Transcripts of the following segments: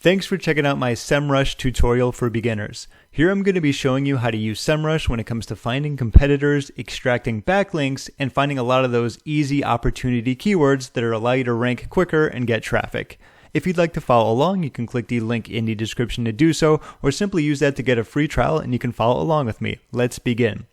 Thanks for checking out my Semrush tutorial for beginners. Here I'm going to be showing you how to use Semrush when it comes to finding competitors, extracting backlinks, and finding a lot of those easy opportunity keywords that allow you to rank quicker and get traffic. If you'd like to follow along, you can click the link in the description to do so, or simply use that to get a free trial and you can follow along with me. Let's begin.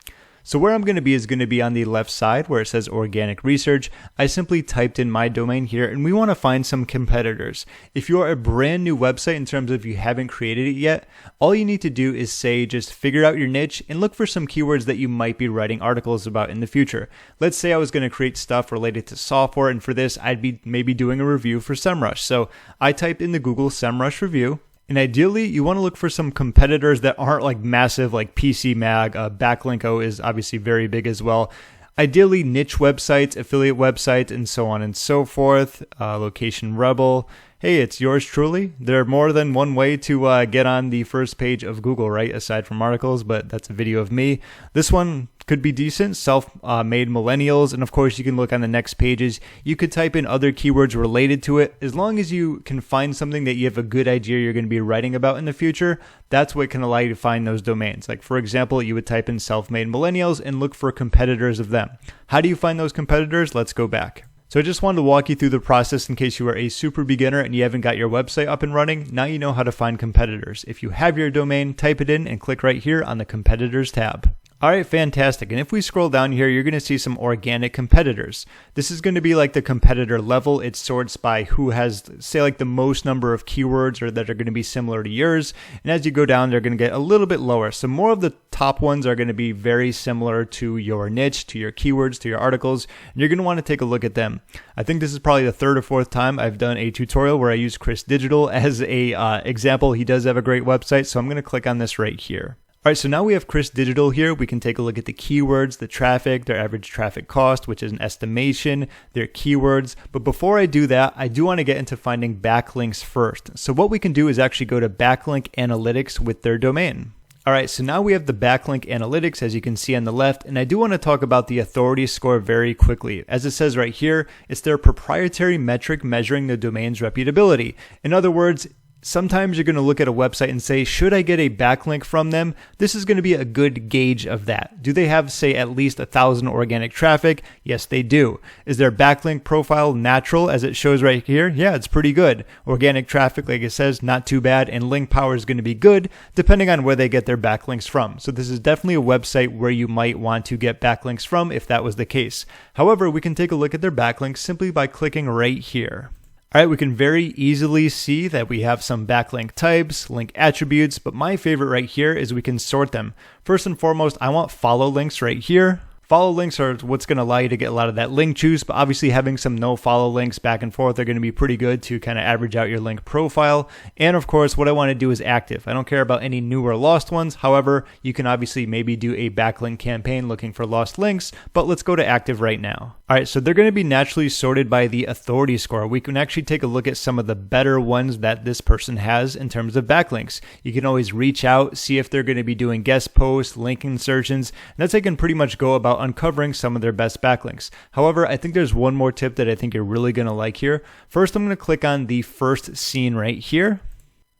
So where I'm going to be is going to be on the left side where it says organic research. I simply typed in my domain here and we want to find some competitors. If you are a brand new website in terms of you haven't created it yet, all you need to do is just figure out your niche and look for some keywords that you might be writing articles about in the future. Let's say I was going to create stuff related to software, and for this I'd be maybe doing a review for Semrush. So I typed in the Google Semrush review. And ideally, you want to look for some competitors that aren't like massive, like PC Mag. Backlinko is obviously very big as well. Ideally, niche websites, affiliate websites, and so on and so forth. Location Rebel. Hey, it's yours truly. There are more than one way to get on the first page of Google, right? Aside from articles, but that's a video of me. This one could be decent, self-made millennials, and of course you can look on the next pages. You could type in other keywords related to it. As long as you can find something that you have a good idea you're going to be writing about in the future, that's what can allow you to find those domains. Like for example, you would type in self-made millennials and look for competitors of them. How do you find those competitors? Let's go back. So I just wanted to walk you through the process in case you are a super beginner and you haven't got your website up and running. Now you know how to find competitors. If you have your domain, type it in and click right here on the competitors tab. All right, fantastic. And if we scroll down here, you're going to see some organic competitors. This is going to be like the competitor level. It sorts by who has, say, like the most number of keywords or that are going to be similar to yours. And as you go down, they're going to get a little bit lower. So more of the top ones are going to be very similar to your niche, to your keywords, to your articles. And you're going to want to take a look at them. I think this is probably the third or fourth time I've done a tutorial where I use Chris Digital as a example. He does have a great website. So I'm going to click on this right here. All right, so now we have Chris Digital here. We can take a look at the keywords, the traffic, their average traffic cost, which is an estimation, their keywords. But before I do that, I do want to get into finding backlinks first. So what we can do is actually go to backlink analytics with their domain. All right, so now we have the backlink analytics, as you can see on the left, and I do want to talk about the authority score very quickly. As it says right here, it's their proprietary metric measuring the domain's reputability. In other words, sometimes you're going to look at a website and say, should I get a backlink from them? This is going to be a good gauge of that. Do they have, say, at least 1,000 organic traffic? Yes, they do. Is their backlink profile natural as it shows right here? Yeah, it's pretty good. Organic traffic, like it says, not too bad. And link power is going to be good depending on where they get their backlinks from. So this is definitely a website where you might want to get backlinks from if that was the case. However, we can take a look at their backlinks simply by clicking right here. All right, we can very easily see that we have some backlink types, link attributes, but my favorite right here is we can sort them. First and foremost, I want follow links right here. Follow links are what's going to allow you to get a lot of that link juice, but obviously having some no follow links back and forth are going to be pretty good to kind of average out your link profile. And of course, what I want to do is active. I don't care about any new or lost ones. However, you can obviously maybe do a backlink campaign looking for lost links, but let's go to active right now. All right, so they're going to be naturally sorted by the authority score. We can actually take a look at some of the better ones that this person has in terms of backlinks. You can always reach out, see if they're going to be doing guest posts, link insertions, and that's how you can pretty much go about uncovering some of their best backlinks. However, I think there's one more tip that I think you're really going to like here. First, I'm going to click on the first scene right here.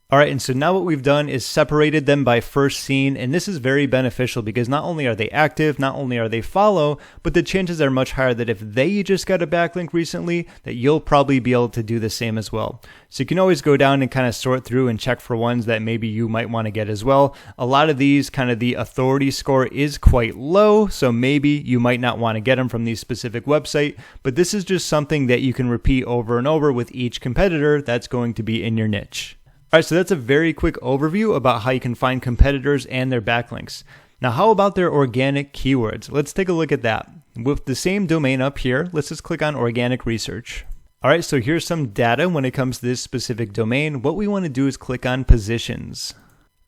All right, and so now what we've done is separated them by first scene, and this is very beneficial because not only are they active, not only are they follow, but the chances are much higher that if they just got a backlink recently, that you'll probably be able to do the same as well. So you can always go down and kind of sort through and check for ones that maybe you might want to get as well. A lot of these, kind of the authority score is quite low, so maybe you might not want to get them from the specific website, but this is just something that you can repeat over and over with each competitor that's going to be in your niche. All right, so that's a very quick overview about how you can find competitors and their backlinks. Now, how about their organic keywords? Let's take a look at that. With the same domain up here, let's just click on organic research. All right, so here's some data when it comes to this specific domain. What we want to do is click on positions.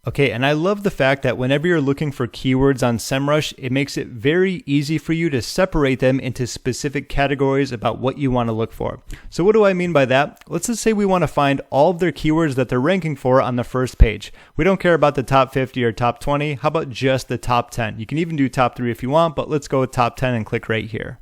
Okay, and I love the fact that whenever you're looking for keywords on Semrush, it makes it very easy for you to separate them into specific categories about what you want to look for. So what do I mean by that? Let's just say we want to find all of their keywords that they're ranking for on the first page. We don't care about the top 50 or top 20. How about just the top 10? You can even do top 3 if you want, but let's go with top 10 and click right here.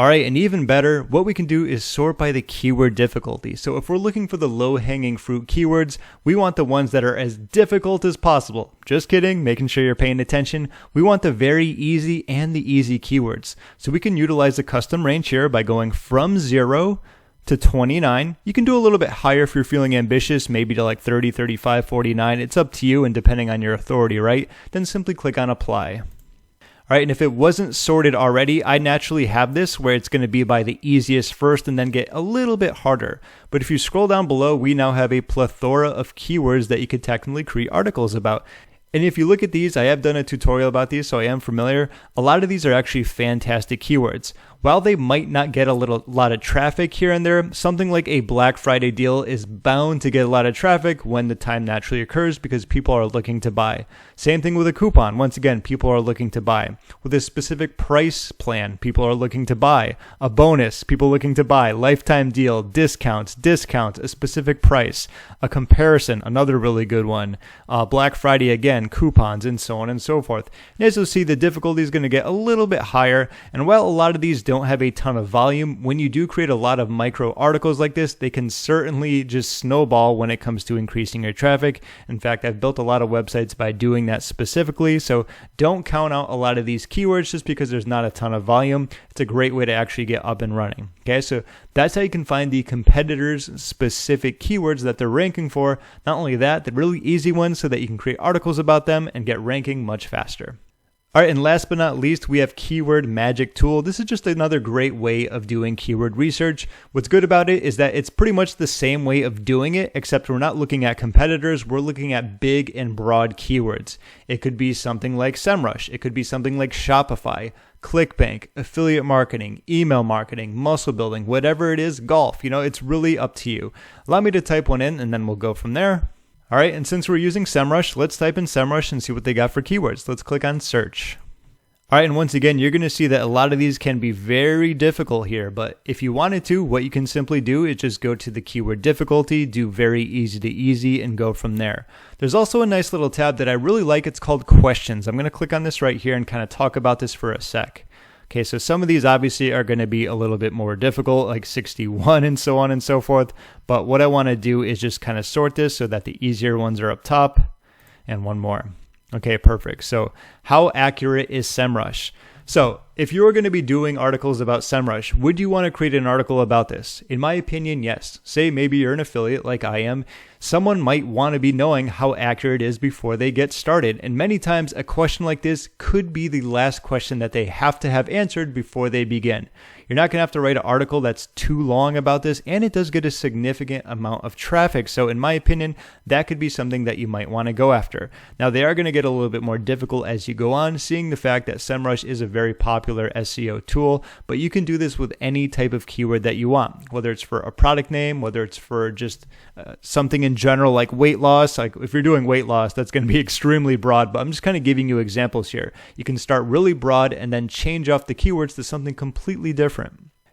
All right, and even better, what we can do is sort by the keyword difficulty. So if we're looking for the low-hanging fruit keywords, we want the ones that are as difficult as possible. Just kidding, making sure you're paying attention. We want the very easy and the easy keywords. So we can utilize the custom range here by going from 0 to 29. You can do a little bit higher if you're feeling ambitious, maybe to like 30, 35, 49. It's up to you and depending on your authority, right? Then simply click on apply. All right, and if it wasn't sorted already, I naturally have this where it's going to be by the easiest first and then get a little bit harder. But if you scroll down below, we now have a plethora of keywords that you could technically create articles about. And if you look at these, I have done a tutorial about these, so I am familiar. A lot of these are actually fantastic keywords. While they might not get a lot of traffic here and there, something like a Black Friday deal is bound to get a lot of traffic when the time naturally occurs because people are looking to buy. Same thing with a coupon. Once again, people are looking to buy. With a specific price plan, people are looking to buy. A bonus, people looking to buy. Lifetime deal, discounts, a specific price. A comparison, another really good one. Black Friday again, coupons, and so on and so forth. And as you'll see, the difficulty is going to get a little bit higher. And while a lot of these don't have a ton of volume, when you do create a lot of micro articles like this, they can certainly just snowball when it comes to increasing your traffic. In fact, I've built a lot of websites by doing that specifically, so don't count out a lot of these keywords just because there's not a ton of volume. It's a great way to actually get up and running. Okay, so that's how you can find the competitors' specific keywords that they're ranking for. Not only that, the really easy ones so that you can create articles about them and get ranking much faster. All right, and last but not least, we have Keyword Magic Tool. This is just another great way of doing keyword research. What's good about it is that it's pretty much the same way of doing it, except we're not looking at competitors, we're looking at big and broad keywords. It could be something like Semrush. It could be something like Shopify, ClickBank, affiliate marketing, email marketing, muscle building, whatever it is, golf. It's really up to you. Allow me to type one in and then we'll go from there. All right, and since we're using Semrush, let's type in Semrush and see what they got for keywords. Let's click on search. All right, and once again, you're going to see that a lot of these can be very difficult here, but if you wanted to, what you can simply do is just go to the keyword difficulty, do very easy to easy, and go from there. There's also a nice little tab that I really like. It's called questions. I'm going to click on this right here and kind of talk about this for a sec. Okay, so some of these obviously are going to be a little bit more difficult, like 61 and so on and so forth. But what I want to do is just kind of sort this so that the easier ones are up top. And one more. Okay, perfect. So how accurate is Semrush? So if you were going to be doing articles about Semrush, would you want to create an article about this? In my opinion, yes. Say maybe you're an affiliate like I am. Someone might want to be knowing how accurate it is before they get started. And many times a question like this could be the last question that they have to have answered before they begin. You're not going to have to write an article that's too long about this, and it does get a significant amount of traffic. So in my opinion, that could be something that you might want to go after. Now, they are going to get a little bit more difficult as you go on, seeing the fact that Semrush is a very popular SEO tool, but you can do this with any type of keyword that you want, whether it's for a product name, whether it's for just something in general like weight loss. Like if you're doing weight loss, that's going to be extremely broad, but I'm just kind of giving you examples here. You can start really broad and then change off the keywords to something completely different.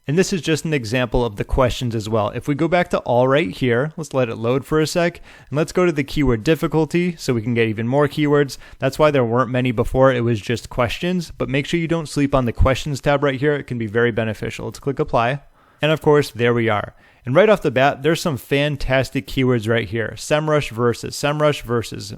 And this is just an example of the questions as well. If we go back to all right here, let's let it load for a sec, and let's go to the keyword difficulty so we can get even more keywords. That's why there weren't many before, it was just questions, but make sure you don't sleep on the questions tab right here. It can be very beneficial. Let's click apply. And of course, there we are. And right off the bat, there's some fantastic keywords right here. Semrush versus,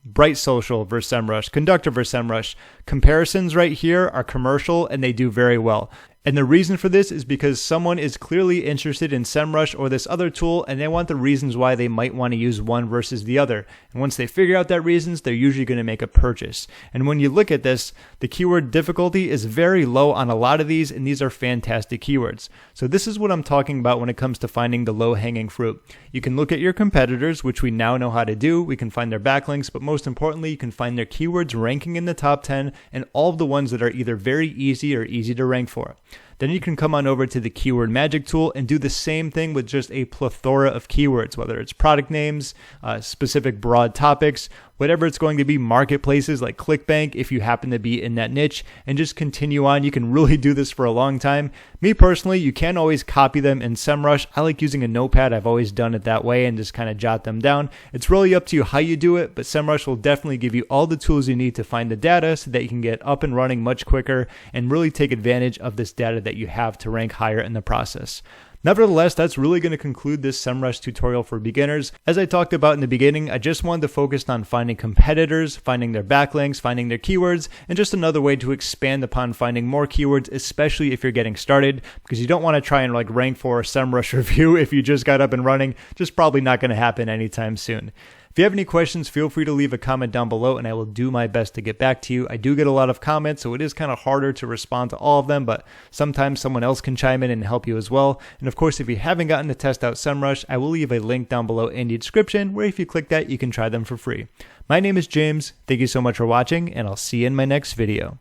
Bright Social versus Semrush, Conductor versus Semrush. Comparisons right here are commercial and they do very well. And the reason for this is because someone is clearly interested in Semrush or this other tool, and they want the reasons why they might want to use one versus the other. And once they figure out that reasons, they're usually going to make a purchase. And when you look at this, the keyword difficulty is very low on a lot of these, and these are fantastic keywords. So this is what I'm talking about when it comes to finding the low-hanging fruit. You can look at your competitors, which we now know how to do. We can find their backlinks, but most importantly, you can find their keywords ranking in the top 10 and all of the ones that are either very easy or easy to rank for. Then you can come on over to the Keyword Magic tool and do the same thing with just a plethora of keywords, whether it's product names, specific broad topics, whatever it's going to be, marketplaces like ClickBank if you happen to be in that niche, and just continue on. You can really do this for a long time. Me personally, you can always copy them in Semrush. I like using a notepad. I've always done it that way and just kind of jot them down. It's really up to you how you do it, but Semrush will definitely give you all the tools you need to find the data so that you can get up and running much quicker and really take advantage of this data that that you have to rank higher in the process. Nevertheless, that's really going to conclude this Semrush tutorial for beginners. As I talked about in the beginning, I just wanted to focus on finding competitors, finding their backlinks, finding their keywords, and just another way to expand upon finding more keywords, especially if you're getting started, because you don't want to try and rank for a Semrush review if you just got up and running. Just probably not going to happen anytime soon. If you have any questions, feel free to leave a comment down below and I will do my best to get back to you. I do get a lot of comments, so it is kind of harder to respond to all of them, but sometimes someone else can chime in and help you as well. And of course, if you haven't gotten to test out Semrush, I will leave a link down below in the description where if you click that, you can try them for free. My name is James. Thank you so much for watching, and I'll see you in my next video.